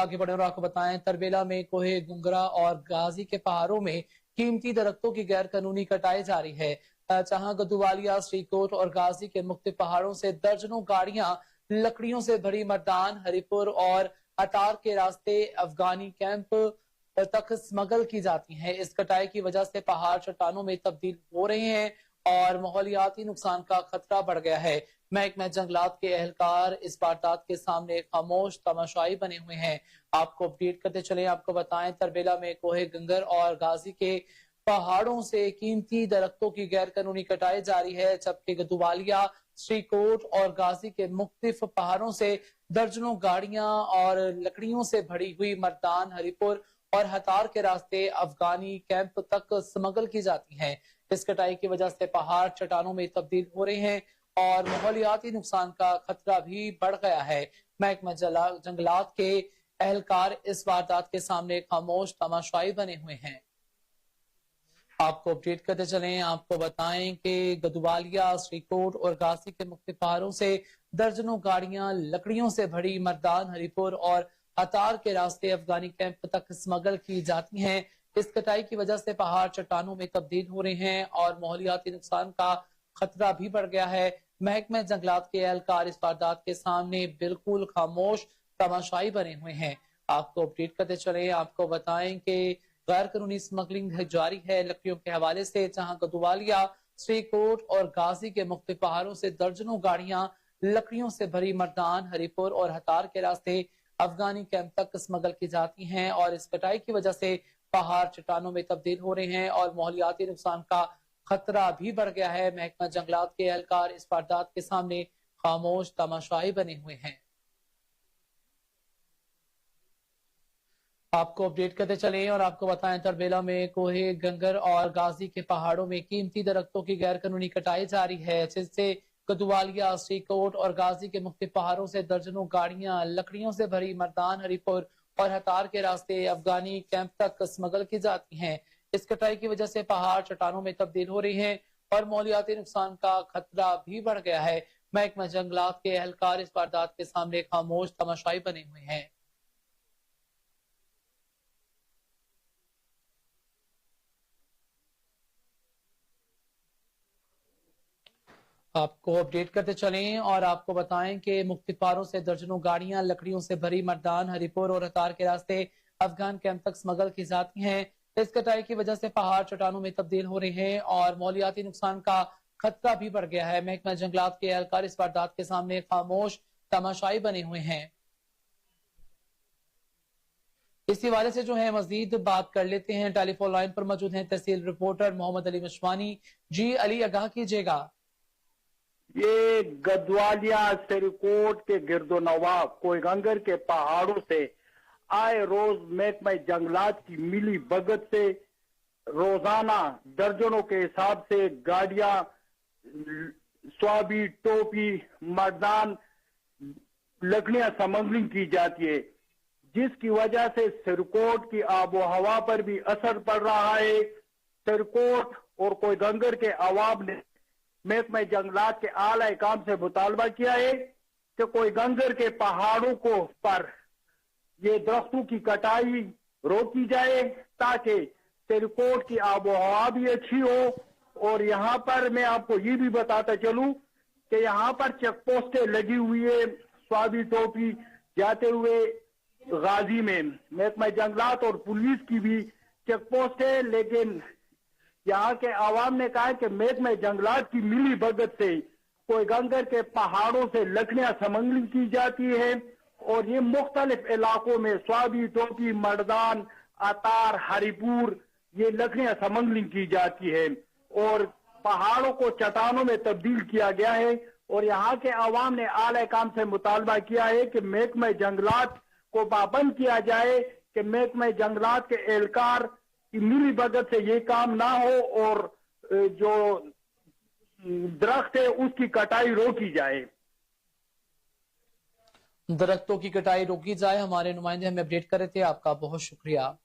आगे बढ़े और आपको बताएं, तरबेला में कोहे गुंगरा और गाजी के पहाड़ों में कीमती दरख्तों की गैर कानूनी कटाई जारी है। जहां गदुवालिया, श्रीकोट और गाजी के मुख्तलिफ पहाड़ों से दर्जनों गाड़ियां लकड़ियों से भरी मर्दान, हरिपुर और अतार के रास्ते अफगानी कैंप तक स्मगल की जाती हैं। इस कटाई की वजह से पहाड़ चट्टानों में तब्दील हो रहे हैं और माहौलियाती नुकसान का खतरा बढ़ गया है। महकमा जंगलात के एहलकार इस वारदात के सामने खामोश तमाशाई बने हुए हैं। आपको अपडेट करते चले, आपको बताएं, तरबेला में कोहे गंगर और गाजी के पहाड़ों से कीमती दरख्तों की गैर कानूनी कटाई जारी है, जबकि गदुवालिया, श्रीकोट और गाजी के मुख्तलिफ पहाड़ों से दर्जनों गाड़ियां और लकड़ियों से भरी हुई मर्दान, हरिपुर और हतार के रास्ते अफगानी कैंप तक स्मगल की जाती हैं। इस कटाई की वजह से पहाड़ चट्टानों में तब्दील हो रहे हैं और माहौलियाती नुकसान का खतरा भी बढ़ गया है। महकमा जंगलात के एहलकार इस वारदात के सामने खामोश तमाशाई बने हुए हैं। आपको अपडेट करते चलें, आपको बताएं कि गदुवालिया, श्रीकोट और गाजी के मुख्तलिफ पहाड़ों से दर्जनों गाड़ियां लकड़ियों से भरी मर्दान, हरिपुर और हतार के रास्ते अफगानी कैंप तक स्मगल की जाती हैं। इस कटाई की वजह से पहाड़ चट्टानों में तब्दील हो रहे हैं और माहौलियाती नुकसान का खतरा भी बढ़ गया है। महकमा जंगलात के एहलकार इस वारदात के सामने बिल्कुल खामोश तमाशाई बने हुए हैं। आपको अपडेट करते चले, आपको बताएं कि गैर कानूनी स्मगलिंग जारी है लकड़ियों के हवाले से, जहां गदुवालिया, श्रीकोट और गाजी के मुख्तलिफ पहाड़ों से दर्जनों गाड़ियां लकड़ियों से भरी मर्दान, हरिपुर और हतार के रास्ते अफगानी कैंप तक स्मगल की जाती हैं और इस कटाई की वजह से पहाड़ चट्टानों में तब्दील हो रहे हैं और माहौलियाती नुकसान का खतरा भी बढ़ गया है। महकमा जंगलात के एहलकार इस वारदात के सामने खामोश तमाशाई बने हुए हैं। आपको अपडेट करते चलें और आपको बताएं, तरबेला में कोहे गंगर और गाजी के पहाड़ों में कीमती दरख्तों की गैर कानूनी कटाई जारी है, जिससे गदुवालिया, श्रीकोट और गाजी के मुख्तलिफ पहाड़ों से दर्जनों गाड़ियां लकड़ियों से भरी मर्दान, हरिपुर और हतार के रास्ते अफगानी कैंप तक स्मगल की जाती हैं। इस कटाई की वजह से पहाड़ चट्टानों में तब्दील हो रही हैं और माहौलियाती नुकसान का खतरा भी बढ़ गया है। महकमा जंगलात के एहलकार इस वारदात के सामने खामोश तमाशाई बने हुए हैं। आपको अपडेट करते चलें और आपको बताएं कि मुख्तलिफ पहाड़ों से दर्जनों गाड़ियां लकड़ियों से भरी मर्दान, हरिपुर और हतार के रास्ते अफगान कैंप तक स्मगल की जाती हैं। इस कटाई की वजह से पहाड़ चट्टानों में तब्दील हो रहे हैं और माहौलियाती नुकसान का खतरा भी बढ़ गया है। महकमा जंगलात के एहलकार इस वारदात के सामने खामोश तमाशाई बने हुए हैं। इसी हवाले से जो है मजीद बात कर लेते हैं। टेलीफोन लाइन पर मौजूद हैं तहसील रिपोर्टर मोहम्मद अली मशवानी। जी अली, आगाह कीजिएगा। ये गदवालिया, श्रीकोट के गिरदोनवा, कोयगंगर के पहाड़ों से आए रोज महकमा जंगलात की मिली भगत से रोजाना दर्जनों के हिसाब से गाड़ियां, स्वाबी, टोपी, मर्दान, लकड़ियां स्मगलिंग की जाती है, जिसकी वजह से श्रीकोट की आबो हवा पर भी असर पड़ रहा है। श्रीकोट और कोयगंगर के अवाम ने महकमा जंगलात के आला काम से मुतालबा किया है कि कोयगंगर के पहाड़ों को पर ये दरख्तों की कटाई रोकी जाए ताकि श्रीकोट की आबो हवा भी अच्छी हो। और यहाँ पर मैं आपको ये भी बताता चलूं कि यहाँ पर चेक पोस्टें लगी हुई है, स्वाबी टोपी जाते हुए गाजी में महकमा जंगलात और पुलिस की भी चेक पोस्ट है, लेकिन यहाँ के आवाम ने कहा कि महकमा जंगलात की मिली भगत से कोयगंगर के पहाड़ों से लकड़ियां स्मगलिंग की जाती है और ये मुख्तलिफ इलाकों में स्वाबी टोपी, मर्दान, अतार, हरिपुर ये लकड़ियां स्मगलिंग की जाती है और पहाड़ों को चट्टानों में तब्दील किया गया है। और यहाँ के आवाम ने आला काम से मुतालबा किया है कि महकमा जंगलात को पाबंद किया जाए कि महकमा जंगलात के एहलकार की मिली भगत से ये काम ना हो और जो दरख्त है उसकी कटाई रोकी जाए। दरख्तों की कटाई रोकी जाए। हमारे नुमाइंदे हमें अपडेट कर रहे थे, आपका बहुत शुक्रिया।